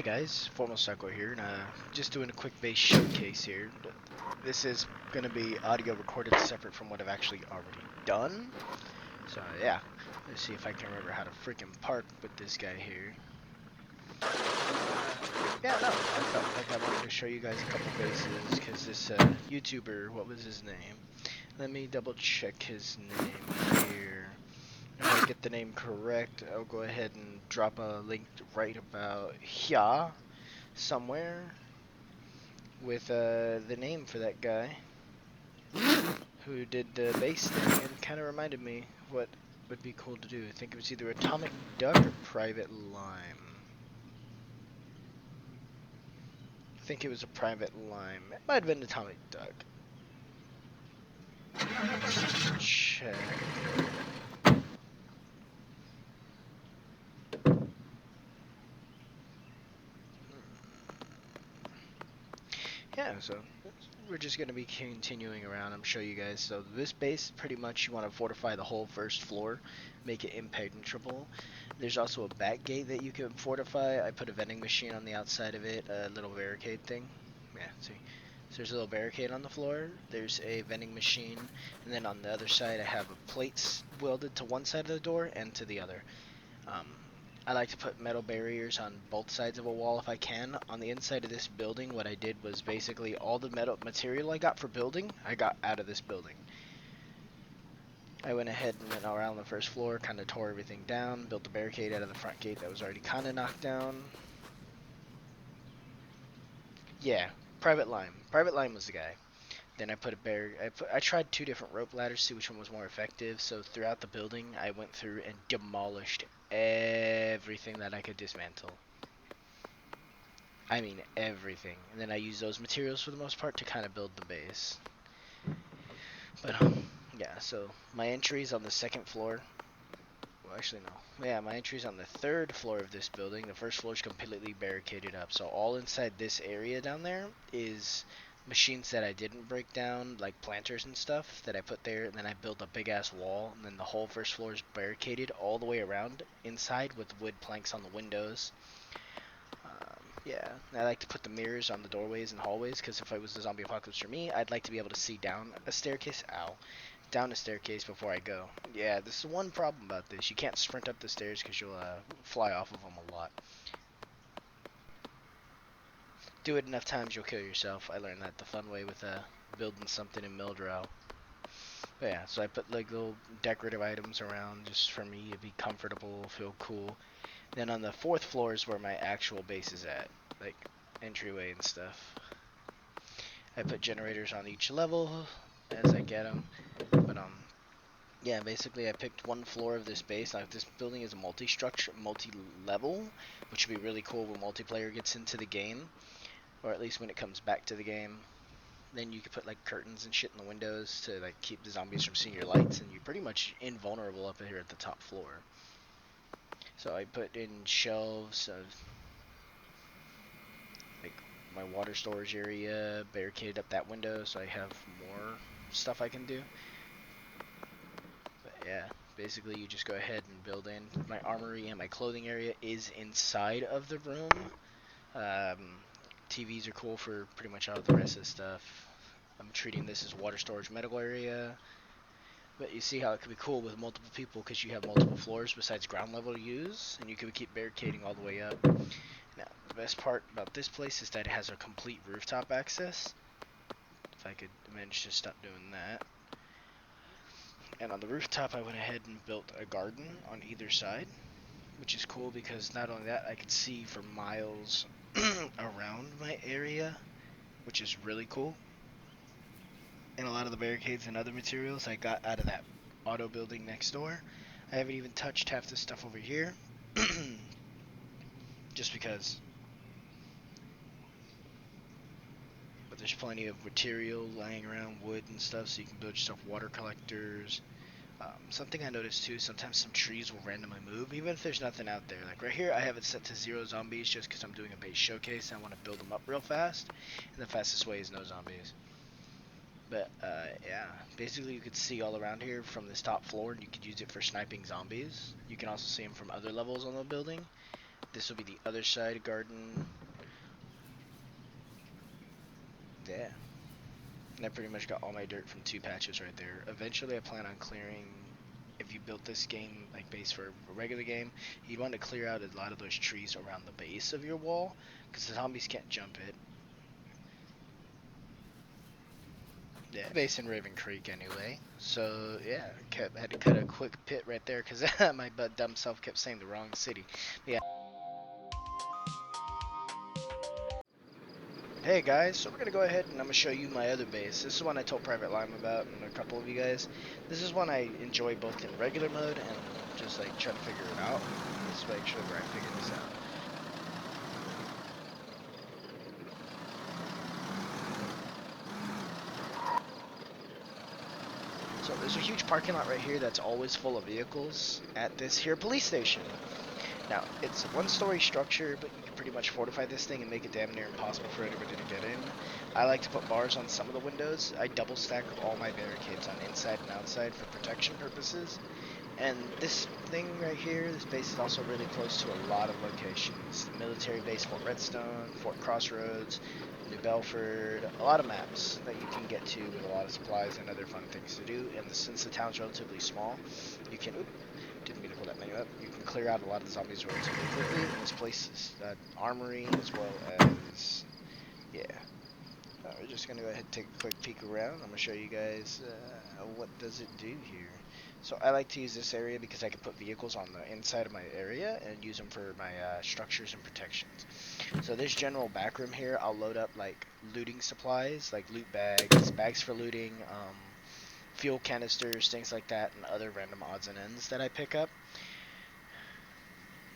guys, Formal Psycho here, and just doing a quick base showcase here. This is going to be audio recorded separate from what I've actually already done. So yeah, let's see if I can remember how to freaking park with this guy here. Yeah, no, I felt like I wanted to show you guys a couple bases, because this YouTuber, what was his name? Let me double check his name here. If I get the name correct, I'll go ahead and drop a link right about here, somewhere, with the name for that guy who did the base thing, and kind of reminded me what would be cool to do. I think it was either Atomic Duck or Private Lime. I think it was a Private Lime. It might have been Atomic Duck. Check. Yeah, so we're just going to be continuing around. I'm show you guys. So this base, pretty much you want to fortify the whole first floor, make it impenetrable. There's also a back gate that you can fortify. I put a vending machine on the outside of it, a little barricade thing. Yeah, see. So there's a little barricade on the floor. There's a vending machine, and then on the other side I have plates welded to one side of the door and to the other. I like to put metal barriers on both sides of a wall if I can. On the inside of this building, what I did was basically all the metal material I got for building, I got out of this building. I went ahead and went around the first floor, kind of tore everything down, built the barricade out of the front gate that was already kind of knocked down. Yeah, Private Lime. Private Lime was the guy. Then I put a I tried two different rope ladders to see which one was more effective. So throughout the building, I went through and demolished everything that I could dismantle. I mean everything. And then I use those materials for the most part to kind of build the base. But yeah, so my entry's on the second floor. Well, actually no. Yeah, my entry's on the third floor of this building. The first floor is completely barricaded up. So all inside this area down there is machines that I didn't break down, like planters and stuff that I put there, and then I built a big ass wall, and then the whole first floor is barricaded all the way around inside with wood planks on the windows. Yeah, I like to put the mirrors on the doorways and hallways, because if it was the zombie apocalypse for me, I'd like to be able to see down a staircase. Ow. Down a staircase before I go. Yeah, this is one problem about this. You can't sprint up the stairs because you'll fly off of them a lot. Do it enough times, you'll kill yourself. I learned that the fun way with building something in Mildrow. But yeah, so I put like little decorative items around just for me to be comfortable, feel cool. Then on the fourth floor is where my actual base is at, like entryway and stuff. I put generators on each level as I get them. But yeah, basically I picked one floor of this base. Now this building is a multi-structure, multi-level, which would be really cool when multiplayer gets into the game, or at least when it comes back to the game. Then you could put like curtains and shit in the windows to like keep the zombies from seeing your lights, and you're pretty much invulnerable up here at the top floor. So I put in shelves of like my water storage area, barricaded up that window so I have more stuff I can do. But yeah, basically you just go ahead and build in. My armory and my clothing area is inside of the room. TVs are cool for pretty much all the rest of the stuff. I'm treating this as water storage medical area. But you see how it could be cool with multiple people because you have multiple floors besides ground level to use, and you could keep barricading all the way up. Now, the best part about this place is that it has a complete rooftop access. If I could manage to stop doing that. And on the rooftop, I went ahead and built a garden on either side, which is cool because not only that, I could see for miles around my area, which is really cool. And a lot of the barricades and other materials I got out of that auto building next door. I haven't even touched half this stuff over here, just because. But there's plenty of material lying around, wood and stuff, so you can build yourself water collectors. Something I noticed too, sometimes some trees will randomly move, even if there's nothing out there. Like right here, I have it set to 0 zombies just because I'm doing a base showcase and I want to build them up real fast. And the fastest way is no zombies. But yeah, basically you could see all around here from this top floor, and you could use it for sniping zombies. You can also see them from other levels on the building. This will be the other side garden. Yeah. And I pretty much got all my dirt from 2 patches right there. Eventually I plan on clearing, if you built this game like base for a regular game, you'd want to clear out a lot of those trees around the base of your wall, because the zombies can't jump it. Yeah, base in Raven Creek anyway. So yeah, had to cut a quick pit right there because my dumb self kept saying the wrong city. Yeah. Hey guys, so we're gonna go ahead and I'm gonna show you my other base. This is one I told Private Lime about and a couple of you guys. This is one I enjoy both in regular mode and just like trying to figure it out. Let's make sure where I figure this out. So there's a huge parking lot right here that's always full of vehicles at this here police station. Now, it's a 1-story structure, but you can pretty much fortify this thing and make it damn near impossible for anybody to get in. I like to put bars on some of the windows. I double stack all my barricades on inside and outside for protection purposes. And this thing right here, this base is also really close to a lot of locations. The military base, Fort Redstone, Fort Crossroads, New Belford, a lot of maps that you can get to with a lot of supplies and other fun things to do. And since the town's relatively small, you can, didn't mean to pull that menu up, you can clear out a lot of the zombies relatively quickly. This place is an armory as well as, yeah. We're just going to go ahead and take a quick peek around. I'm going to show you guys what does it do here. So I like to use this area because I can put vehicles on the inside of my area and use them for my structures and protections. So this general back room here, I'll load up like looting supplies, like loot bags, bags for looting, fuel canisters, things like that, and other random odds and ends that I pick up.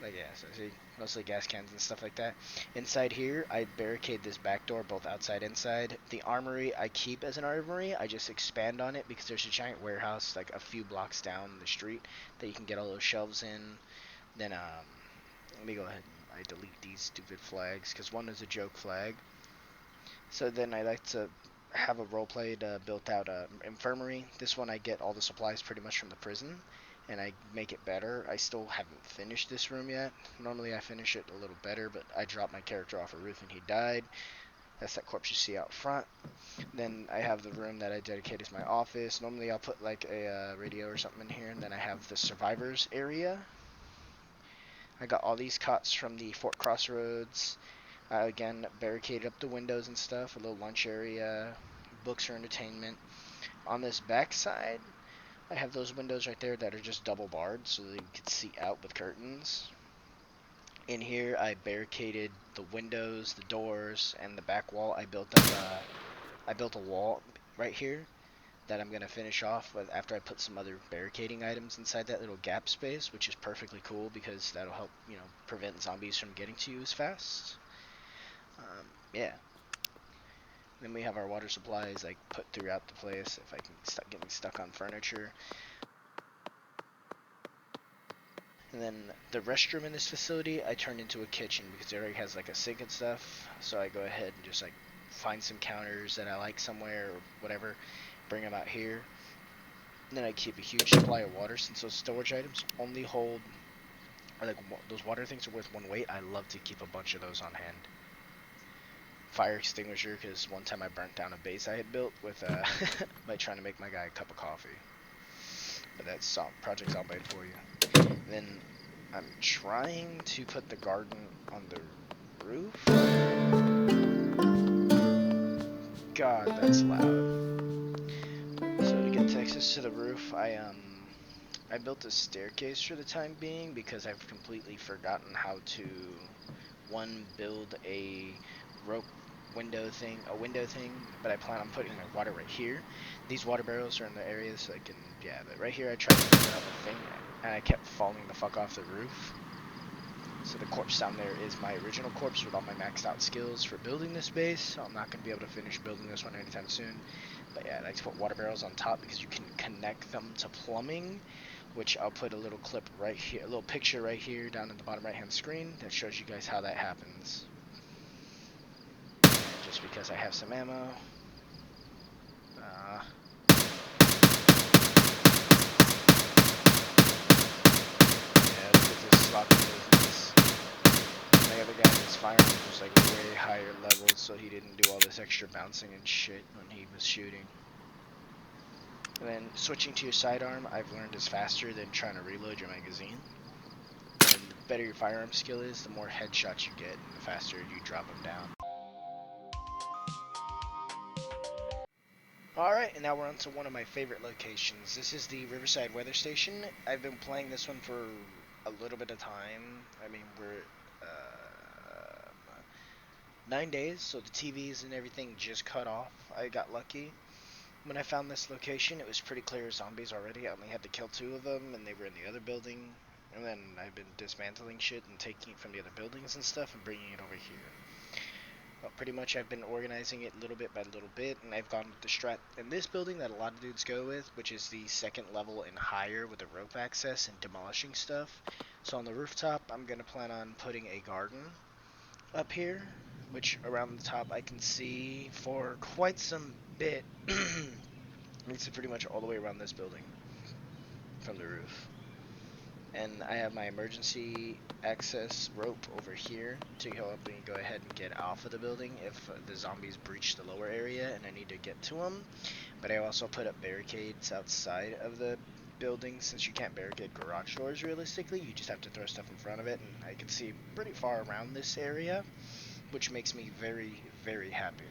Like, yeah, so see, mostly gas cans and stuff like that. Inside here, I barricade this back door, both outside and inside. The armory I keep as an armory. I just expand on it because there's a giant warehouse like a few blocks down the street that you can get all those shelves in. Then, let me go ahead and I delete these stupid flags because one is a joke flag. So then I like to have a role-played built-out infirmary. This one I get all the supplies pretty much from the prison, and I make it better. I still haven't finished this room yet. Normally I finish it a little better, but I dropped my character off a roof and he died. That's that corpse you see out front. Then I have the room that I dedicate as my office. Normally I'll put like a radio or something in here, and then I have the survivors area. I got all these cots from the Fort Crossroads. Again, barricaded up the windows and stuff, a little lunch area, books for entertainment. On this back side, I have those windows right there that are just double barred so that you can see out with curtains. In here, I barricaded the windows, the doors, and the back wall. I built a wall right here that I'm gonna finish off with after I put some other barricading items inside that little gap space, which is perfectly cool because that'll help, you know, prevent zombies from getting to you as fast. Yeah. Then we have our water supplies like put throughout the place if I can stop getting stuck on furniture. And then the restroom in this facility I turned into a kitchen because it already has like a sink and stuff. So I go ahead and just like find some counters that I like somewhere or whatever, bring them out here. And then I keep a huge supply of water since those storage items only hold, or like those water things are worth 1 weight. I love to keep a bunch of those on hand. Fire extinguisher because one time I burnt down a base I had built with by trying to make my guy a cup of coffee. But that's Project Zomboid for you. Then I'm trying to put the garden on the roof. God, that's loud. So to get access to the roof, I built a staircase for the time being because I've completely forgotten how to build a rope window thing, but I plan on putting my water right here. These water barrels are in the area so I can, yeah, but right here I tried to figure out the thing and I kept falling the fuck off the roof. So the corpse down there is my original corpse with all my maxed out skills for building this base, so I'm not going to be able to finish building this one anytime soon. But yeah, I like to put water barrels on top because you can connect them to plumbing, which I'll put a little clip right here, a little picture right here down at the bottom right hand screen that shows you guys how that happens. Just because I have some ammo. Yeah, look at this sloppy movements. his firearm was like way higher levels, so he didn't do all this extra bouncing and shit when he was shooting. And then switching to your sidearm, I've learned is faster than trying to reload your magazine. And the better your firearm skill is, the more headshots you get, and the faster you drop them down. Alright, and now we're on to one of my favorite locations. This is the Riverside Weather Station. I've been playing this one for a little bit of time. I mean, we're 9 days, so the TVs and everything just cut off. I got lucky. When I found this location, it was pretty clear of zombies already. I only had to kill 2 of them, and they were in the other building. And then I've been dismantling shit and taking it from the other buildings and stuff and bringing it over here. Well, pretty much I've been organizing it little bit by little bit, and I've gone with the strat in this building that a lot of dudes go with, which is the second level and higher with the rope access and demolishing stuff. So on the rooftop, I'm going to plan on putting a garden up here, which around the top I can see for quite some bit. It's pretty much all the way around this building from the roof. And I have my emergency access rope over here to help me go ahead and get off of the building if the zombies breach the lower area and I need to get to them. But I also put up barricades outside of the building, since you can't barricade garage doors realistically. You just have to throw stuff in front of it, and I can see pretty far around this area, which makes me very, very happy.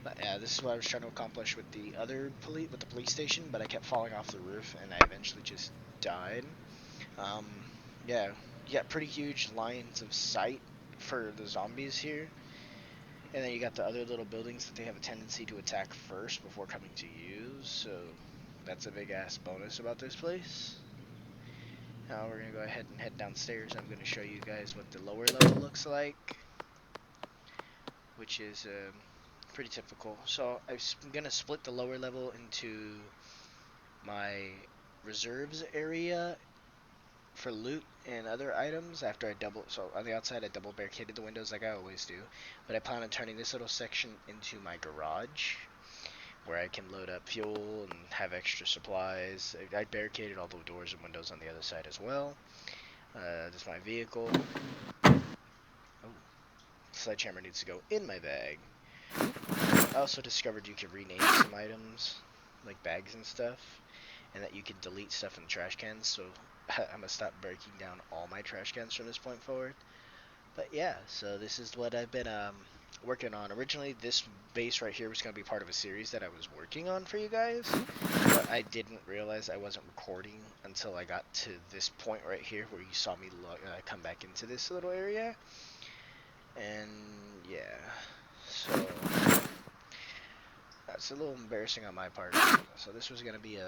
But yeah, this is what I was trying to accomplish with the other police station, but I kept falling off the roof and I eventually just died. Yeah, you got pretty huge lines of sight for the zombies here. And then you got the other little buildings that they have a tendency to attack first before coming to you. So that's a big ass bonus about this place. Now we're going to go ahead and head downstairs. I'm going to show you guys what the lower level looks like, which is pretty typical. So I'm going to split the lower level into my reserves area for loot and other items after so on the outside I double barricaded the windows like I always do, but I plan on turning this little section into my garage where I can load up fuel and have extra supplies. I barricaded all the doors and windows on the other side as well. This is my vehicle. Oh, sledgehammer needs to go in my bag. I also discovered you can rename some items like bags and stuff, and that you can delete stuff in the trash cans, so I'm going to stop breaking down all my trash cans from this point forward. But yeah, so this is what I've been working on. Originally, this base right here was going to be part of a series that I was working on for you guys, but I didn't realize I wasn't recording until I got to this point right here where you saw me come back into this little area. And yeah, so that's a little embarrassing on my part. So this was going to be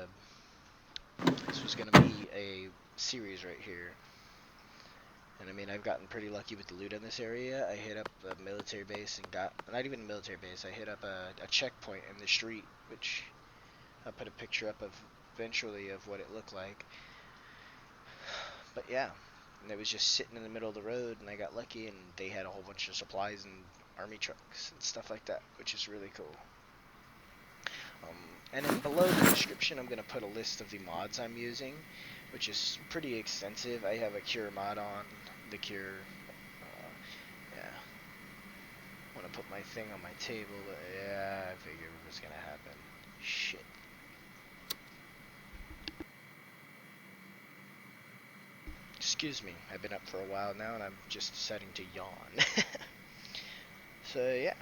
a series right here. And I mean, I've gotten pretty lucky with the loot in this area. I hit up a military base and not even a military base, I hit up a checkpoint in the street, which I'll put a picture up of eventually of what it looked like. But yeah, and it was just sitting in the middle of the road, and I got lucky, and they had a whole bunch of supplies and army trucks and stuff like that, which is really cool. And then below the description, I'm going to put a list of the mods I'm using, which is pretty extensive. I have a cure mod on, the cure, yeah. I want to put my thing on my table, but yeah, I figured it was going to happen. Shit. Excuse me, I've been up for a while now, and I'm just deciding to yawn. So yeah.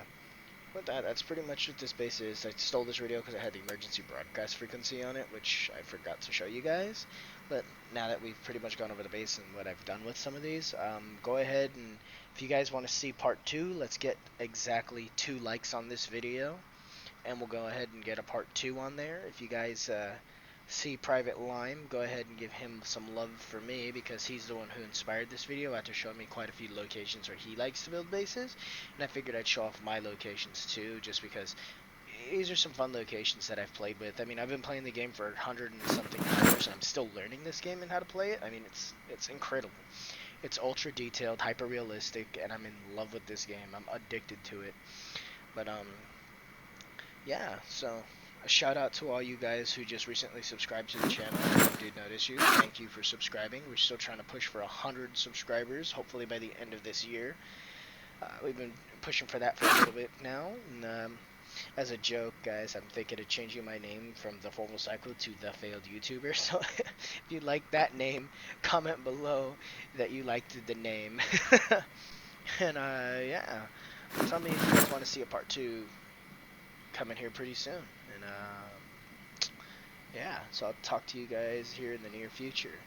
But that's pretty much what this base is. I stole this radio because it had the emergency broadcast frequency on it, which I forgot to show you guys. But now that we've pretty much gone over the base and what I've done with some of these, go ahead and if you guys want to see part 2, let's get exactly 2 likes on this video. And we'll go ahead and get a part 2 on there. If you guys see Private Lime, go ahead and give him some love for me, because he's the one who inspired this video after showing me quite a few locations where he likes to build bases, and I figured I'd show off my locations too, just because these are some fun locations that I've played with. I mean, I've been playing the game for 100 and something hours, and I'm still learning this game and how to play it. I mean, it's incredible. It's ultra detailed, hyper realistic, and I'm in love with this game. I'm addicted to it. But yeah, so a shout out to all you guys who just recently subscribed to the channel. I did notice you. Thank you for subscribing. We're still trying to push for 100 subscribers, hopefully by the end of this year. We've been pushing for that for a little bit now. And, as a joke, guys, I'm thinking of changing my name from the Formal Cycle to the Failed YouTuber. So if you like that name, comment below that you liked the name. And yeah, tell me if you guys want to see a part 2 coming here pretty soon. And yeah, so I'll talk to you guys here in the near future.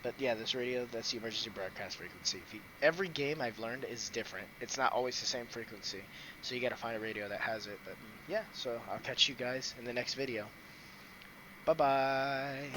But yeah, this radio, that's the emergency broadcast frequency. Every game I've learned is different. It's not always the same frequency. So you got to find a radio that has it. But yeah, so I'll catch you guys in the next video. Bye-bye.